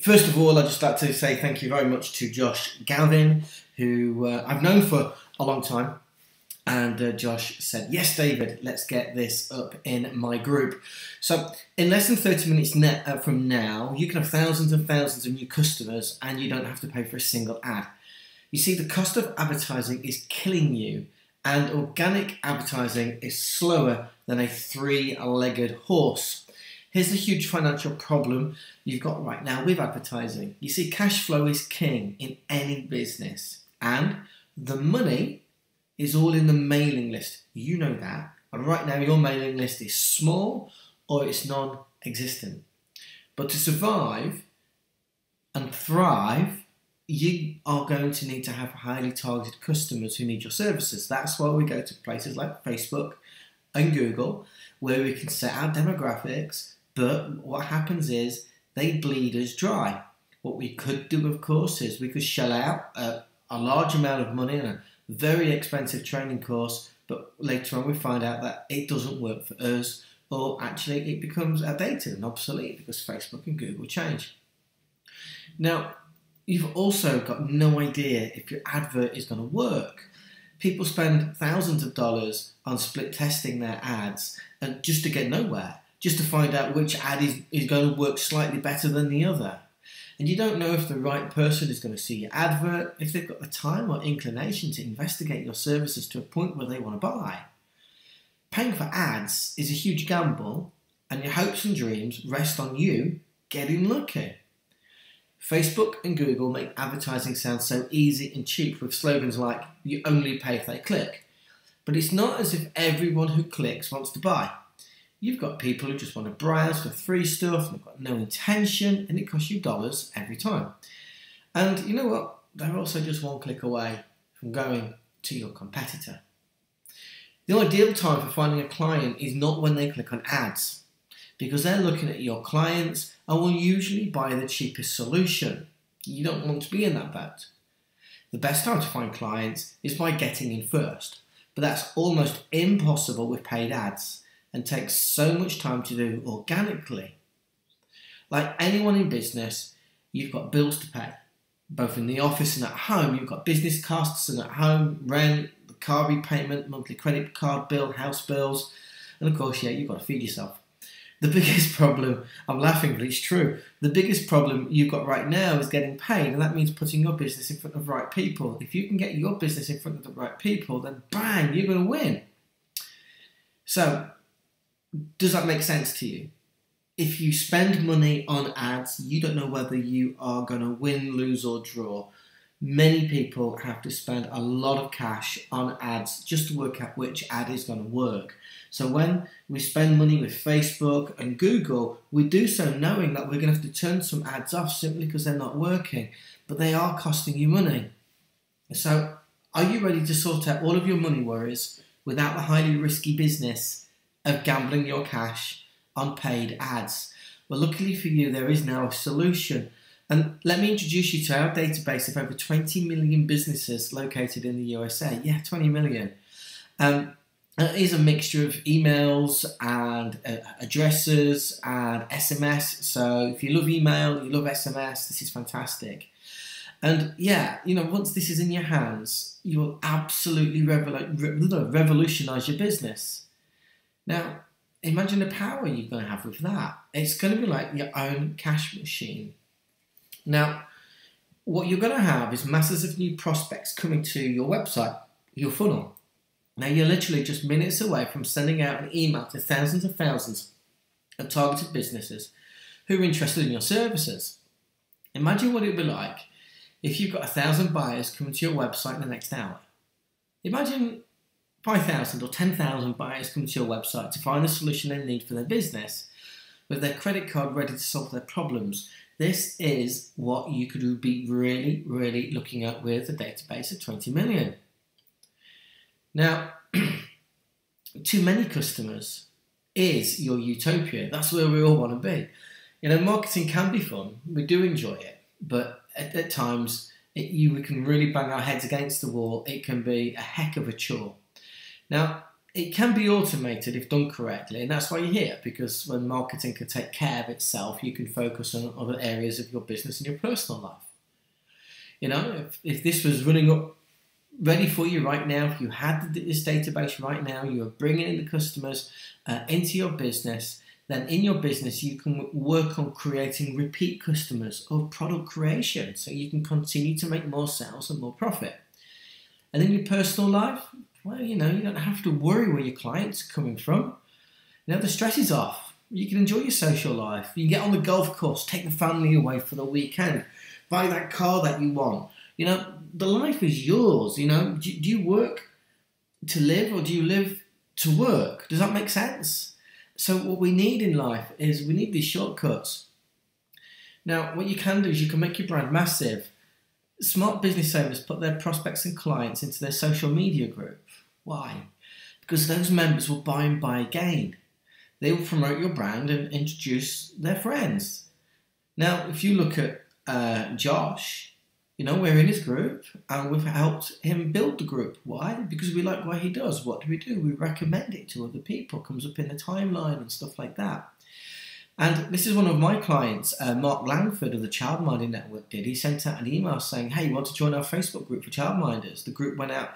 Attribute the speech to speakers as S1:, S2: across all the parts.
S1: First of all, I'd just like to say thank you very much to Josh Galvin, who I've known for a long time. And Josh said, yes, David, let's get this up in my group. So in less than 30 minutes from now, you can have thousands and thousands of new customers and you don't have to pay for a single ad. You see, the cost of advertising is killing you, and organic advertising is slower than a three-legged horse. Here's a huge financial problem you've got right now with advertising. You see, cash flow is king in any business, and the money is all in the mailing list. You know that. And right now your mailing list is small or it's non-existent. But to survive and thrive, you are going to need to have highly targeted customers who need your services. That's why we go to places like Facebook and Google, where we can set our demographics, but what happens is they bleed us dry. What we could do, of course, is we could shell out a large amount of money on a very expensive training course, but later on we find out that it doesn't work for us, or actually it becomes outdated and obsolete because Facebook and Google change. Now, you've also got no idea if your advert is going to work. People spend thousands of dollars on split testing their ads and just to get nowhere, just to find out which ad is going to work slightly better than the other. And you don't know if the right person is going to see your advert, if they've got the time or inclination to investigate your services to a point where they want to buy. Paying for ads is a huge gamble, and your hopes and dreams rest on you getting lucky. Facebook and Google make advertising sound so easy and cheap with slogans like, you only pay if they click. But it's not as if everyone who clicks wants to buy. You've got people who just want to browse for free stuff, and they've got no intention, and it costs you dollars every time. And you know what? They're also just one click away from going to your competitor. The ideal time for finding a client is not when they click on ads, because they're looking at your clients and will usually buy the cheapest solution. You don't want to be in that boat. The best time to find clients is by getting in first, but that's almost impossible with paid ads and takes so much time to do organically. Like anyone in business, you've got bills to pay, both in the office and at home. You've got business costs and at home, rent, the car repayment, monthly credit card bill, house bills, and of course, yeah, you've got to feed yourself. The biggest problem, I'm laughing, but it's true, the biggest problem you've got right now is getting paid, and that means putting your business in front of the right people. If you can get your business in front of the right people, then bang, you're going to win. So, does that make sense to you? If you spend money on ads, you don't know whether you are going to win, lose, or draw. Many people have to spend a lot of cash on ads just to work out which ad is going to work. So when we spend money with Facebook and Google, we do so knowing that we're going to have to turn some ads off simply because they're not working, but they are costing you money. So are you ready to sort out all of your money worries without the highly risky business of gambling your cash on paid ads? Well, luckily for you, there is now a solution. And let me introduce you to our database of over 20 million businesses located in the USA. Yeah, 20 million. It is a mixture of emails and addresses and SMS. So if you love email, you love SMS, this is fantastic. And yeah, you know, once this is in your hands, you will absolutely revolutionize your business. Now, imagine the power you're going to have with that. It's going to be like your own cash machine. Now, what you're going to have is masses of new prospects coming to your website, your funnel. Now, you're literally just minutes away from sending out an email to thousands and thousands of targeted businesses who are interested in your services. Imagine what it would be like if you've got 1,000 buyers coming to your website in the next hour. Imagine 5,000 or 10,000 buyers coming to your website to find the solution they need for their business with their credit card ready to solve their problems. This is what you could be really, really looking at with a database of 20 million. Now, too many customers is your utopia. That's where we all want to be. You know, marketing can be fun. We do enjoy it. But at times, we can really bang our heads against the wall. It can be a heck of a chore. Now, it can be automated if done correctly, and that's why you're here, because when marketing can take care of itself, you can focus on other areas of your business and your personal life. You know, if this was running up ready for you right now, if you had this database right now, you are bringing in the customers into your business, then in your business you can work on creating repeat customers of product creation so you can continue to make more sales and more profit. And in your personal life, well, you know, you don't have to worry where your clients are coming from. You know, the stress is off. You can enjoy your social life. You can get on the golf course, take the family away for the weekend, buy that car that you want. You know, the life is yours. You know, do you work to live or do you live to work? Does that make sense? So what we need in life is we need these shortcuts. Now, what you can do is you can make your brand massive. Smart business owners put their prospects and clients into their social media group. Why? Because those members will buy and buy again. They will promote your brand and introduce their friends. Now, if you look at Josh, you know, we're in his group and we've helped him build the group. Why? Because we like what he does. What do? We recommend it to other people. It comes up in the timeline and stuff like that. And this is one of my clients, Mark Langford of the Childminding Network did. He sent out an email saying, hey, you want to join our Facebook group for childminders? The group went out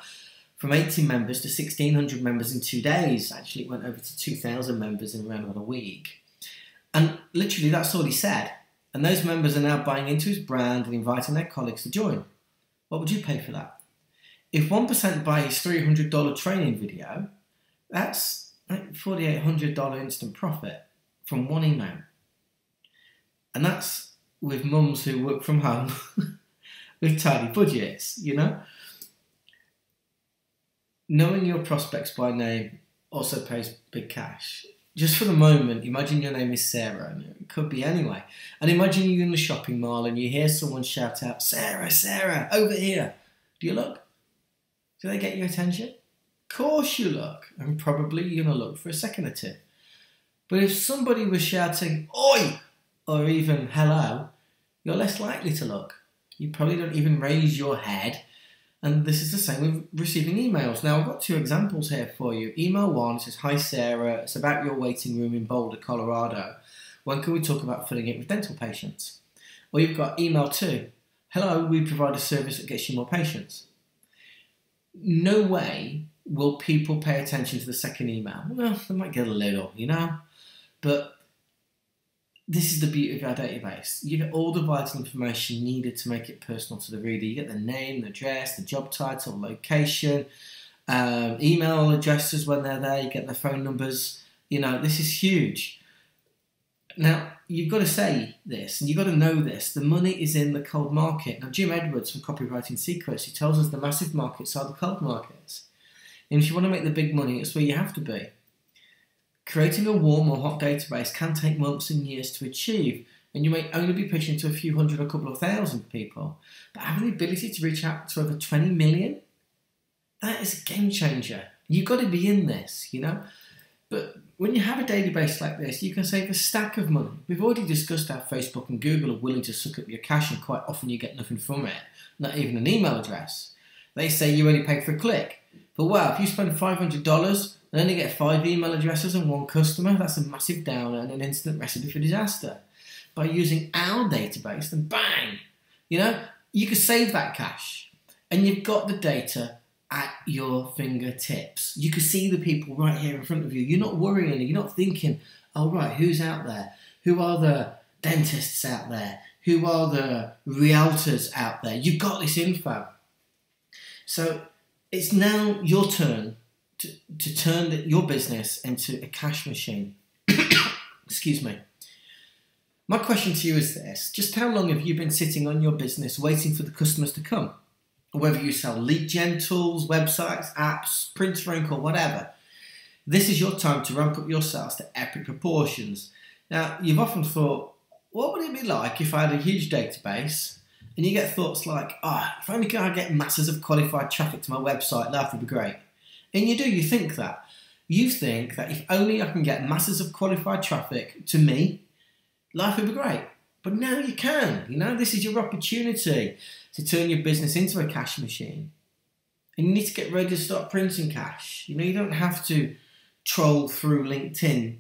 S1: from 80 members to 1,600 members in 2 days. Actually, it went over to 2,000 members in around about a week. And literally, that's all he said. And those members are now buying into his brand and inviting their colleagues to join. What would you pay for that? If 1% buy his $300 training video, that's like $4,800 instant profit from one email. And that's with mums who work from home with tiny budgets, you know? Knowing your prospects by name also pays big cash. Just for the moment, imagine your name is Sarah, and it could be anyway. And imagine you're in the shopping mall and you hear someone shout out, Sarah, Sarah, over here. Do you look? Do they get your attention? Of course you look, and probably you're going to look for a second or two. But if somebody was shouting, oi, or even hello, you're less likely to look. You probably don't even raise your head. And this is the same with receiving emails. Now, I've got two examples here for you. Email one says, hi, Sarah. It's about your waiting room in Boulder, Colorado. When can we talk about filling it with dental patients? Or you've got email two. Hello, we provide a service that gets you more patients. No way will people pay attention to the second email. Well, they might get a little, you know. But this is the beauty of our database. You get all the vital information needed to make it personal to the reader. You get the name, the address, the job title, location, email addresses when they're there. You get their phone numbers. You know, this is huge. Now, you've got to say this, and you've got to know this. The money is in the cold market. Now, Jim Edwards from Copywriting Secrets, he tells us the massive markets are the cold markets. And if you want to make the big money, it's where you have to be. Creating a warm or hot database can take months and years to achieve, and you may only be pitching to a few hundred or a couple of thousand people. But having the ability to reach out to over 20 million, that is a game changer. You've got to be in this, you know. But when you have a database like this, you can save a stack of money. We've already discussed how Facebook and Google are willing to suck up your cash, and quite often you get nothing from it, not even an email address. They say you only pay for a click. But wow, if you spend $500 and only get 5 email addresses and 1 customer, that's a massive downer and an instant recipe for disaster. By using our database, then bang, you know, you can save that cash. And you've got the data at your fingertips. You can see the people right here in front of you. You're not worrying, you're not thinking, oh right, who's out there? Who are the dentists out there? Who are the realtors out there? You've got this info. So it's now your turn to turn your business into a cash machine. Excuse me. My question to you is this. Just how long have you been sitting on your business waiting for the customers to come? Whether you sell lead gen tools, websites, apps, print rank, or whatever. This is your time to ramp up your sales to epic proportions. Now, you've often thought, what would it be like if I had a huge database? And you get thoughts like, if only I get masses of qualified traffic to my website, life would be great. And you think that. You think that if only I can get masses of qualified traffic to me, life would be great. But now you can. You know, this is your opportunity to turn your business into a cash machine. And you need to get ready to start printing cash. You don't have to troll through LinkedIn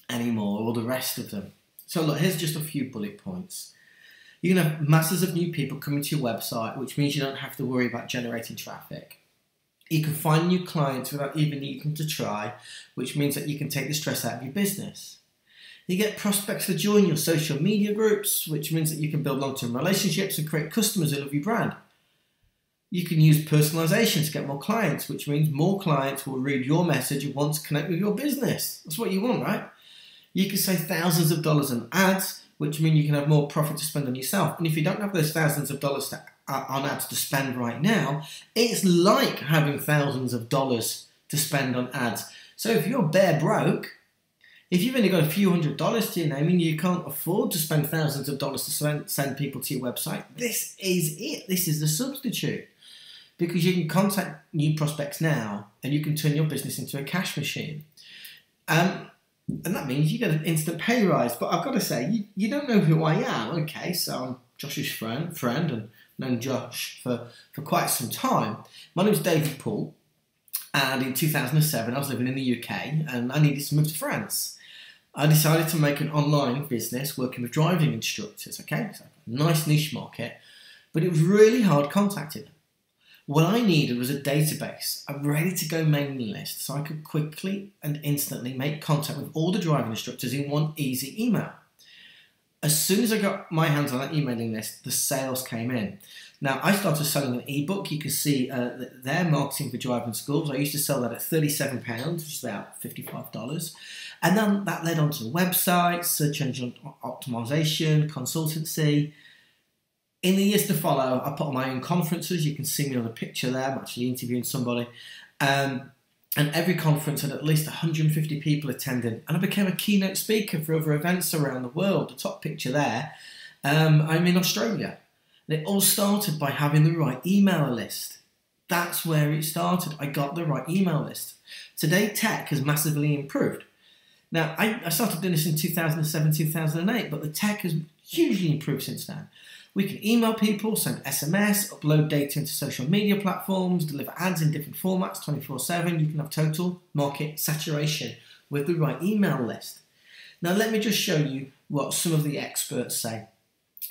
S1: anymore or the rest of them. So look, here's just a few bullet points. You're going to have masses of new people coming to your website, which means you don't have to worry about generating traffic. You can find new clients without even needing to try, which means that you can take the stress out of your business. You get prospects to join your social media groups, which means that you can build long-term relationships and create customers who love your brand. You can use personalization to get more clients, which means more clients will read your message and want to connect with your business. That's what you want, right? You can save thousands of dollars on ads, which means you can have more profit to spend on yourself. And if you don't have those thousands of dollars on ads to spend right now, it's like having thousands of dollars to spend on ads. So if you're bare broke, if you've only got a few $100s to your name and you can't afford to spend thousands of dollars to send people to your website, this is it. This is the substitute. Because you can contact new prospects now and you can turn your business into a cash machine. And that means you get an instant pay rise. But I've got to say, you don't know who I am. Okay, so I'm Josh's friend and known Josh for quite some time. My name is David Poole, and in 2007 I was living in the UK and I needed to move to France. I decided to make an online business working with driving instructors, okay? So a nice niche market, but it was really hard contacting them. What I needed was a database, a ready-to-go mailing list, so I could quickly and instantly make contact with all the driving instructors in one easy email. As soon as I got my hands on that emailing list, the sales came in. Now, I started selling an ebook. You can see their marketing for driving schools. I used to sell that at £37, which is about $55. And then that led on to the website, search engine optimization, consultancy. In the years to follow, I put on my own conferences. You can see me on the picture there. I'm actually interviewing somebody. And every conference had at least 150 people attending. And I became a keynote speaker for other events around the world. The top picture there, I'm in Australia. And it all started by having the right email list. That's where it started. I got the right email list. Today, tech has massively improved. Now, I started doing this in 2007, 2008, but the tech has hugely improved since then. We can email people, send SMS, upload data into social media platforms, deliver ads in different formats 24/7. You can have total market saturation with the right email list. Now let me just show you what some of the experts say.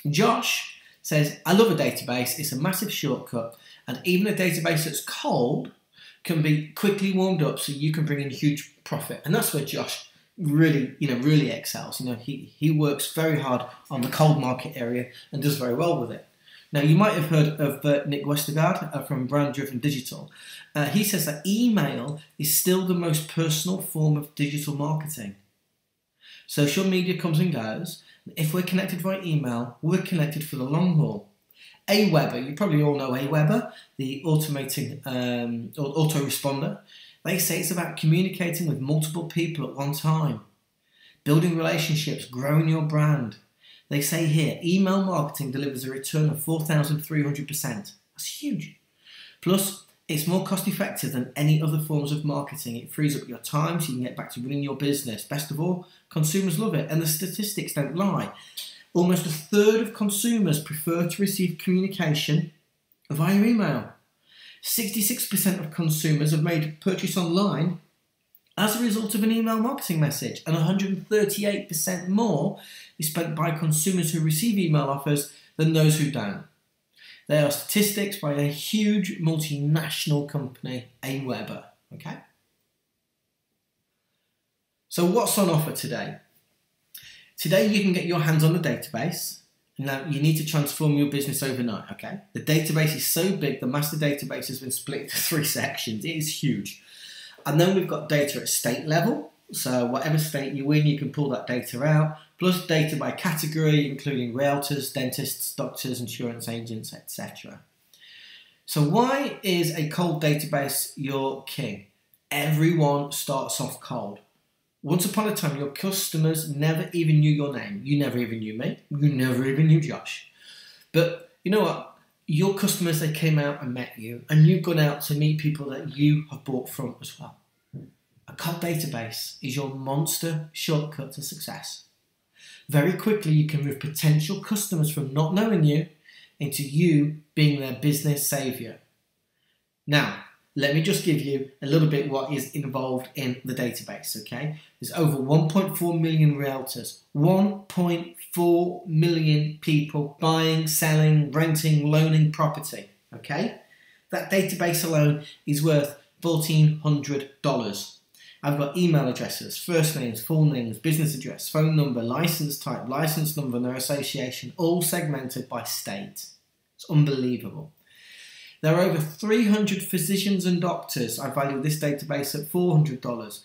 S1: Josh says, I love a database, it's a massive shortcut, and even a database that's cold can be quickly warmed up so you can bring in huge profit. And that's where Josh really excels. He works very hard on the cold market area and does very well with it. Now, you might have heard of Nick Westergaard from Brand Driven Digital. He says that email is still the most personal form of digital marketing. Social media comes and goes. If we're connected via email, we're connected for the long haul. Aweber, you probably all know Aweber, the automating autoresponder. They say it's about communicating with multiple people at one time, building relationships, growing your brand. They say here, email marketing delivers a return of 4,300%. That's huge. Plus, it's more cost effective than any other forms of marketing. It frees up your time so you can get back to running your business. Best of all, consumers love it, and the statistics don't lie. Almost a third of consumers prefer to receive communication via email. 66% of consumers have made a purchase online as a result of an email marketing message, and 138% more is spent by consumers who receive email offers than those who don't. They are statistics by a huge multinational company, Aweber. Okay? So what's on offer today? Today you can get your hands on the database. Now, you need to transform your business overnight, okay? The database is so big, the master database has been split into 3 sections. It is huge. And then we've got data at state level. So whatever state you're in, you can pull that data out. Plus data by category, including realtors, dentists, doctors, insurance agents, etc. So why is a cold database your king? Everyone starts off cold. Once upon a time, your customers never even knew your name. You never even knew me. You never even knew Josh. But you know what? Your customers, they came out and met you, and you've gone out to meet people that you have bought from as well. A cold database is your monster shortcut to success. Very quickly, you can move potential customers from not knowing you into you being their business savior. Now, let me just give you a little bit what is involved in the database, okay? There's over 1.4 million realtors, 1.4 million people buying, selling, renting, loaning property, okay? That database alone is worth $1,400. I've got email addresses, first names, full names, business address, phone number, license type, license number, and their association, all segmented by state. It's unbelievable. There are over 300 physicians and doctors. I value this database at $400.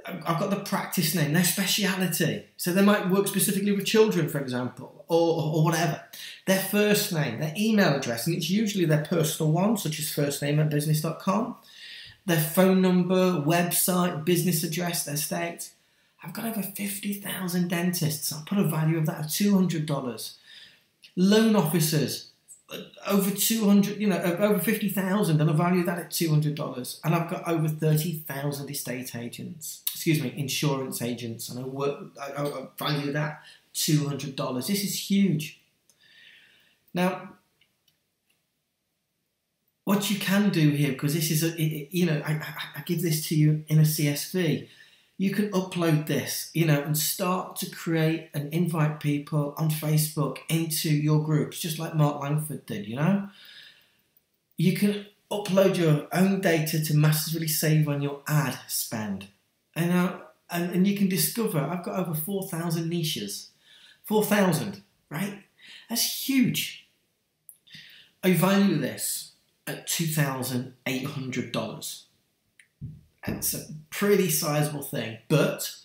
S1: I've got the practice name, their speciality. So they might work specifically with children, for example, or whatever. Their first name, their email address, and it's usually their personal one, such as firstname@business.com. Their phone number, website, business address, their state. I've got over 50,000 dentists. I'll put a value of that of $200. Loan officers, over 200, over 50,000, and I value that at $200. And I've got over 30,000 insurance agents, and I value that $200. This is huge. Now, what you can do here, because this is I give this to you in a CSV. You can upload this, and start to create and invite people on Facebook into your groups, just like Mark Langford did, You can upload your own data to massively save on your ad spend. And you can discover, I've got over 4,000 niches. 4,000, right? That's huge. I value this at $2,800. It's a pretty sizable thing, but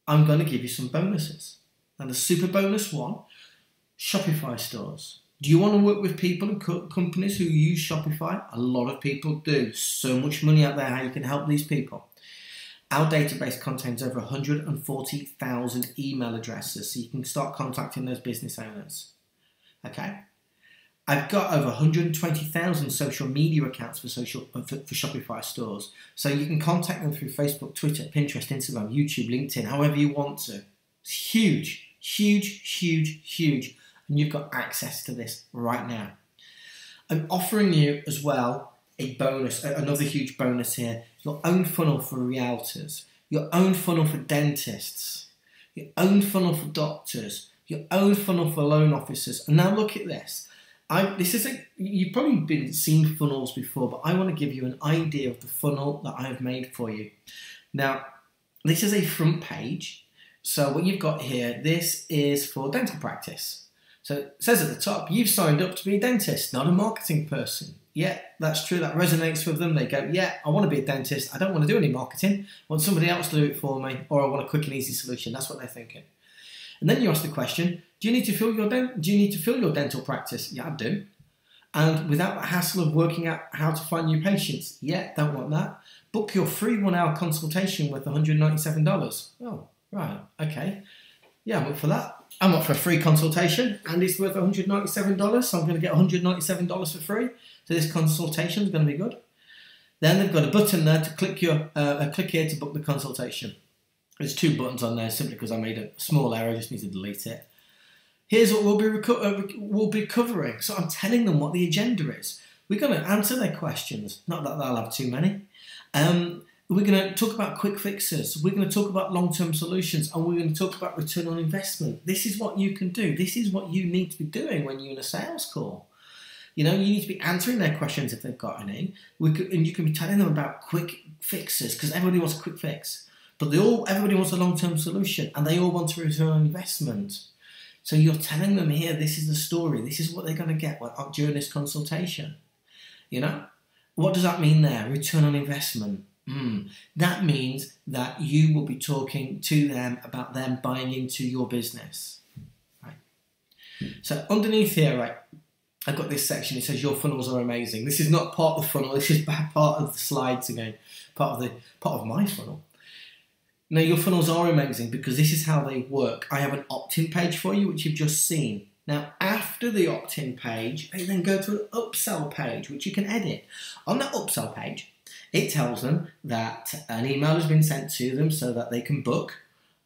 S1: I'm going to give you some bonuses. And the super bonus one, Shopify stores. Do you want to work with people and companies who use Shopify? A lot of people do. So much money out there, how you can help these people. Our database contains over 140,000 email addresses, so you can start contacting those business owners. Okay? I've got over 120,000 social media accounts for Shopify stores. So you can contact them through Facebook, Twitter, Pinterest, Instagram, YouTube, LinkedIn, however you want to. It's huge, huge, huge, huge. And you've got access to this right now. I'm offering you as well a bonus, another huge bonus here. Your own funnel for realtors, your own funnel for dentists, your own funnel for doctors, your own funnel for loan officers. And now look at this. You've probably seen funnels before, but I want to give you an idea of the funnel that I have made for you. Now, this is a front page. So what you've got here, this is for dental practice. So it says at the top, you've signed up to be a dentist, not a marketing person. Yeah, that's true. That resonates with them. They go, yeah, I want to be a dentist. I don't want to do any marketing. I want somebody else to do it for me, or I want a quick and easy solution. That's what they're thinking. And then you ask the question, do you need to fill your dental practice? Yeah, I do. And without the hassle of working out how to find new patients? Yeah, don't want that. Book your free 1-hour consultation worth $197. Oh, right, okay. Yeah, I'm up for that. I'm up for a free consultation, and it's worth $197, so I'm going to get $197 for free. So this consultation is going to be good. Then they've got a button there to click here to book the consultation. There's 2 buttons on there simply because I made a small error. I just need to delete it. Here's what we'll be covering. So I'm telling them what the agenda is. We're going to answer their questions. Not that they'll have too many. We're going to talk about quick fixes. We're going to talk about long-term solutions, and we're going to talk about return on investment. This is what you can do. This is what you need to be doing when you're in a sales call. You need to be answering their questions if they've got any. And you can be telling them about quick fixes, because everybody wants a quick fix. But everybody wants a long-term solution, and they all want a return on investment. So you're telling them here, this is the story. This is what they're going to get during this consultation. What does that mean there? Return on investment. That means that you will be talking to them about them buying into your business. Right. So underneath here, right, I've got this section. It says your funnels are amazing. This is not part of the funnel. This is part of the slides again. Part of my funnel. Now, your funnels are amazing because this is how they work. I have an opt-in page for you, which you've just seen. Now, after the opt-in page, they then go to an upsell page, which you can edit. On that upsell page, it tells them that an email has been sent to them so that they can book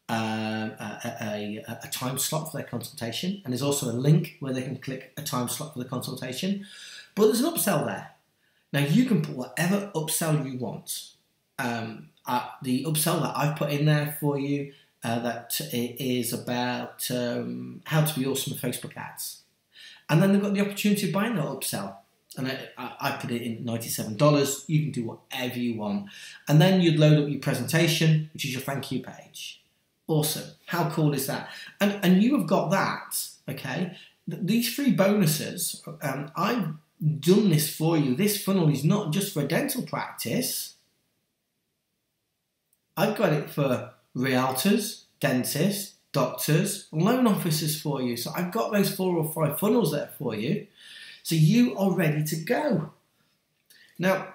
S1: a time slot for their consultation. And there's also a link where they can click a time slot for the consultation. But there's an upsell there. Now you can put whatever upsell you want. The upsell that I've put in there for you, that it is about how to be awesome with Facebook ads. And then they've got the opportunity of buying that upsell. And I put it in $97. You can do whatever you want. And then you'd load up your presentation, which is your thank you page. Awesome. How cool is that? And you have got that, okay? These free bonuses, I've done this for you. This funnel is not just for a dental practice. I've got it for realtors, dentists, doctors, loan officers for you. So I've got those 4 or 5 funnels there for you. So you are ready to go. Now,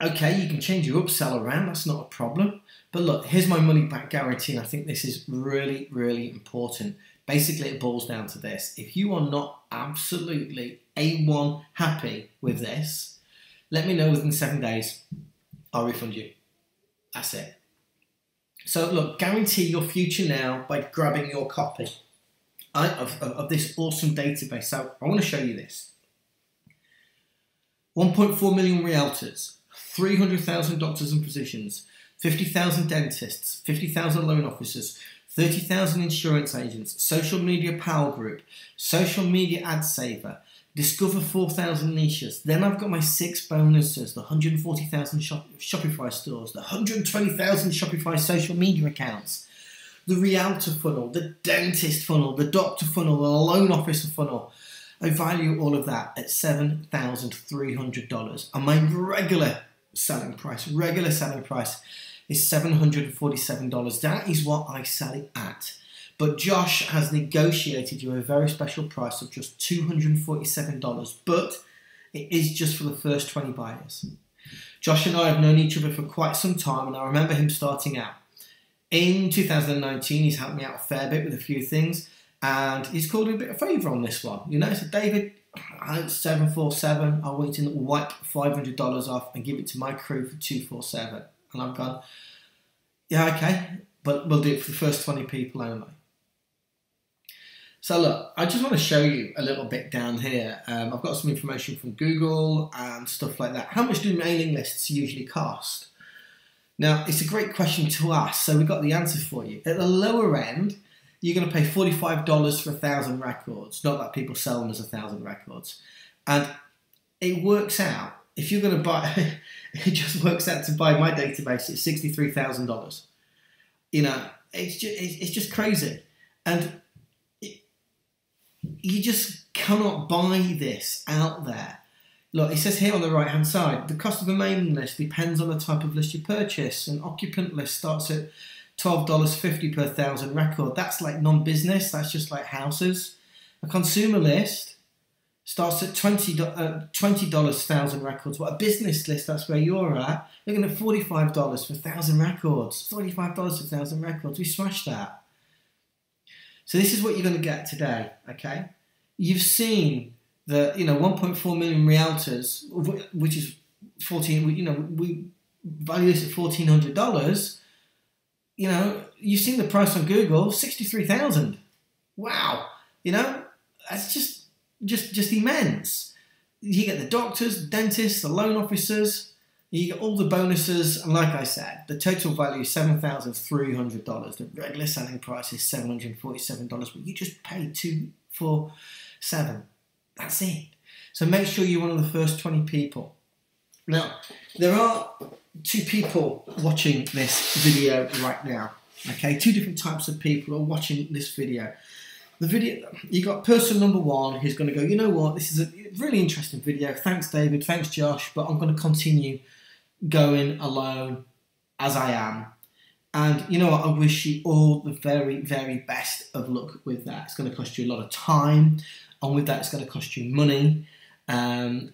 S1: okay, you can change your upsell around. That's not a problem. But look, here's my money back guarantee. And I think this is really, really important. Basically, it boils down to this. If you are not absolutely A1 happy with this, let me know within 7 days. I'll refund you. That's it. So look, guarantee your future now by grabbing your copy of this awesome database. So I want to show you this. 1.4 million realtors, 300,000 doctors and physicians, 50,000 dentists, 50,000 loan officers, 30,000 insurance agents, social media power group, social media ad saver, discover 4,000 niches. Then I've got my 6 bonuses, the 140,000 Shopify stores, the 120,000 Shopify social media accounts, the realtor funnel, the dentist funnel, the doctor funnel, the loan officer funnel. I value all of that at $7,300. And my regular selling price is $747. That is what I sell it at. But Josh has negotiated you a very special price of just $247, but it is just for the first 20 buyers. Josh and I have known each other for quite some time, and I remember him starting out. In 2019, he's helped me out a fair bit with a few things, and he's called me a bit of a favour on this one. You know, so David, it's 747. I want you to wipe $500 off and give it to my crew for 247. And I've gone, yeah, okay, but we'll do it for the first 20 people only. So look, I just want to show you a little bit down here. I've got some information from Google and stuff like that. How much do mailing lists usually cost? Now, it's a great question to ask, so we've got the answer for you. At the lower end, you're going to pay $45 for 1,000 records. Not that people sell them as 1,000 records. And it works out, if you're going to buy, it just works out to buy my database at $63,000. You know, it's just crazy. And you just cannot buy this out there. Look, it says here on the right hand side, the cost of a mailing list depends on the type of list you purchase. An occupant list starts at $12.50 per 1,000 record. That's like non-business, that's just like houses. A consumer list starts at $20 1,000 records. But a business list, that's where you're at, you're going to $45 for 1,000 records. $45 for 1,000 records, we smashed that. So this is what you're going to get today, okay? You've seen the, 1.4 million realtors, which is 14, we value this at $1,400. You've seen the price on Google, 63,000. Wow, that's just immense. You get the doctors, the dentists, the loan officers. You get all the bonuses, and like I said, the total value is $7,300. The regular selling price is $747, but you just pay $247. That's it. So make sure you're one of the first 20 people. Now, there are 2 people watching this video right now. Okay, 2 different types of people are watching this video. The video, you got person number 1 who's going to go, you know what, this is a really interesting video. Thanks, David. Thanks, Josh. But I'm going to continue going alone as I am. And you know what, I wish you all the very, very best of luck with that. It's going to cost you a lot of time, and with that it's going to cost you money, and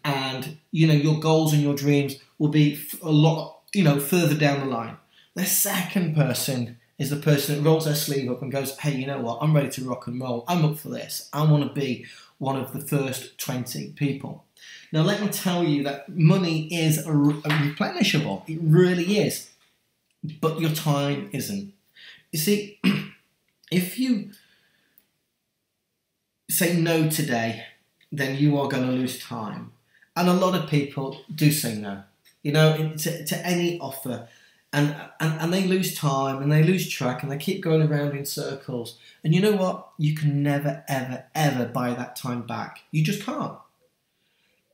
S1: your goals and your dreams will be a lot further down the line. The second person is the person that rolls their sleeve up and goes, hey, you know what, I'm ready to rock and roll, I'm up for this, I want to be one of the first 20 people. Now, let me tell you that money is replenishable. It really is. But your time isn't. You see, if you say no today, then you are going to lose time. And a lot of people do say no, you know, to any offer. And they lose time and they lose track and they keep going around in circles. And you know what? You can never, ever, ever buy that time back. You just can't.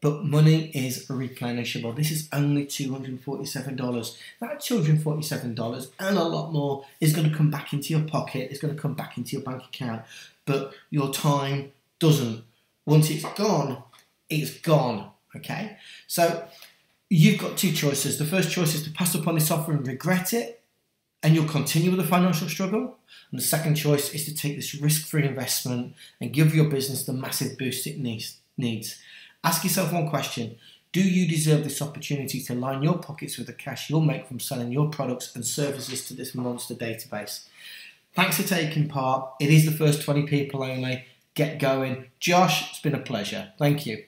S1: But money is replenishable. This is only $247. That $247 and a lot more is going to come back into your pocket. It's going to come back into your bank account. But your time doesn't. Once it's gone, it's gone. Okay? So you've got two choices. The first choice is to pass up on this offer and regret it, and you'll continue with the financial struggle. And the second choice is to take this risk-free investment and give your business the massive boost it needs. Ask yourself one question. Do you deserve this opportunity to line your pockets with the cash you'll make from selling your products and services to this monster database? Thanks for taking part. It is the first 20 people only. Get going. Josh, it's been a pleasure. Thank you.